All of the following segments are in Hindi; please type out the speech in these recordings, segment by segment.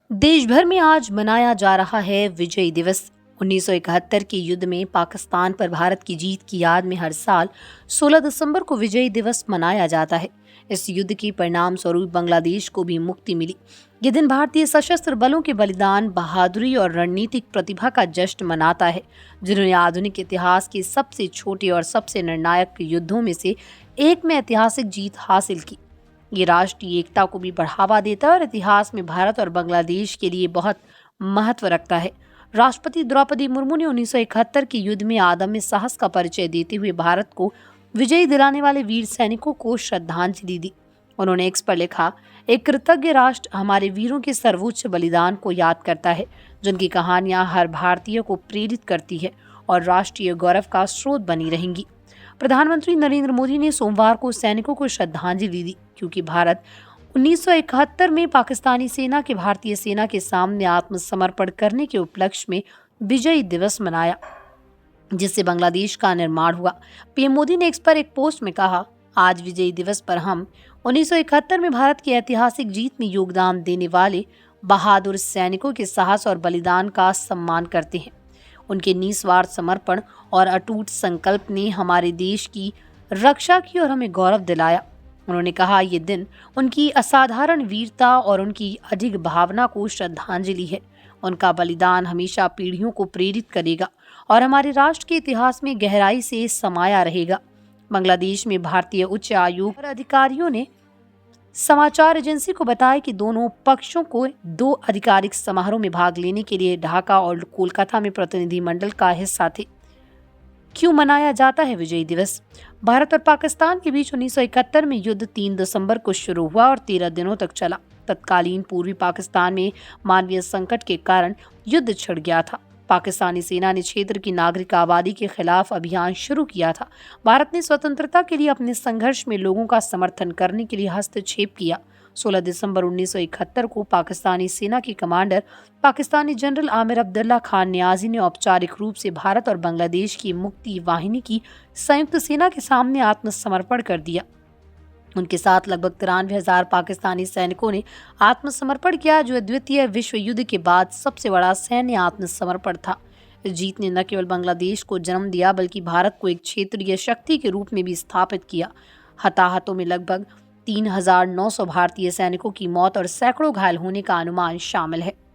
देश भर में आज मनाया जा रहा है विजय दिवस। 1971 के युद्ध में पाकिस्तान पर भारत की जीत की याद में हर साल 16 दिसंबर को विजय दिवस मनाया जाता है। इस युद्ध के परिणाम स्वरूप बांग्लादेश को भी मुक्ति मिली। ये दिन भारतीय सशस्त्र बलों के बलिदान, बहादुरी और रणनीतिक प्रतिभा का जश्न मनाता है, जिन्होंने आधुनिक इतिहास के सबसे छोटे और सबसे निर्णायक युद्धों में से एक में ऐतिहासिक जीत हासिल की। ये राष्ट्रीय एकता को भी बढ़ावा देता है और इतिहास में भारत और बांग्लादेश के लिए बहुत महत्व रखता है। राष्ट्रपति द्रौपदी मुर्मू ने 1971 के युद्ध में आदम्य साहस का परिचय देते हुए भारत को विजयी दिलाने वाले वीर सैनिकों को श्रद्धांजलि दी। उन्होंने एक्स पर लिखा, एक कृतज्ञ राष्ट्र हमारे वीरों के सर्वोच्च बलिदान को याद करता है, जिनकी कहानियां हर भारतीय को प्रेरित करती है और राष्ट्रीय गौरव का स्रोत बनी रहेंगी। प्रधानमंत्री नरेंद्र मोदी ने सोमवार को सैनिकों को श्रद्धांजलि दी, क्योंकि भारत 1971 में पाकिस्तानी सेना के भारतीय सेना के सामने आत्मसमर्पण करने के उपलक्ष्य में विजय दिवस मनाया, जिससे बांग्लादेश का निर्माण हुआ। पीएम मोदी ने एक्स पर एक पोस्ट में कहा, आज विजय दिवस पर हम 1971 में भारत की ऐतिहासिक जीत में योगदान देने वाले बहादुर सैनिकों के साहस और बलिदान का सम्मान करते हैं। उनके निस्वार्थ समर्पण और अटूट संकल्प ने हमारे देश की रक्षा की और हमें गौरव दिलाया। उन्होंने कहा, ये दिन उनकी असाधारण वीरता और उनकी अडिग भावना को श्रद्धांजलि है। उनका बलिदान हमेशा पीढ़ियों को प्रेरित करेगा और हमारे राष्ट्र के इतिहास में गहराई से समाया रहेगा। बांग्लादेश में भारतीय उच्च आयोग और अधिकारियों ने समाचार एजेंसी को बताया कि दोनों पक्षों को 2 आधिकारिक समारोह में भाग लेने के लिए ढाका और कोलकाता में प्रतिनिधिमंडल का हिस्सा थे। क्यों मनाया जाता है विजय दिवस? भारत और पाकिस्तान के बीच 1971 में युद्ध 3 दिसंबर को शुरू हुआ और 13 दिनों तक चला। तत्कालीन पूर्वी पाकिस्तान में मानवीय संकट के कारण युद्ध छिड़ गया था। पाकिस्तानी सेना ने क्षेत्र की नागरिक आबादी के खिलाफ अभियान शुरू किया था। भारत ने स्वतंत्रता के लिए अपने संघर्ष में लोगों का समर्थन करने के लिए हस्तक्षेप किया। 16 दिसंबर 1971 को पाकिस्तानी सेना के कमांडर पाकिस्तानी जनरल आमिर अब्दुल्ला खान नियाजी ने औपचारिक रूप से भारत और बांग्लादेश की मुक्ति वाहिनी की संयुक्त सेना के सामने आत्मसमर्पण कर दिया। उनके साथ लगभग 93,000 पाकिस्तानी सैनिकों ने आत्मसमर्पण किया, जो द्वितीय विश्व युद्ध के बाद सबसे बड़ा सैन्य आत्मसमर्पण था। इस जीत ने न केवल बांग्लादेश को जन्म दिया, बल्कि भारत को एक क्षेत्रीय शक्ति के रूप में भी स्थापित किया। हताहतों में लगभग 3,900 भारतीय सैनिकों की मौत और सैकड़ों घायल होने का अनुमान शामिल है।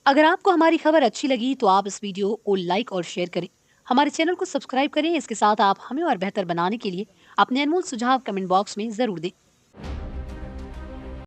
अगर आपको हमारी खबर अच्छी लगी तो आप इस वीडियो को लाइक और शेयर करें। हमारे चैनल को सब्सक्राइब करें। इसके साथ आप हमें और बेहतर बनाने के लिए अपने अनमोल सुझाव कमेंट बॉक्स में जरूर दें।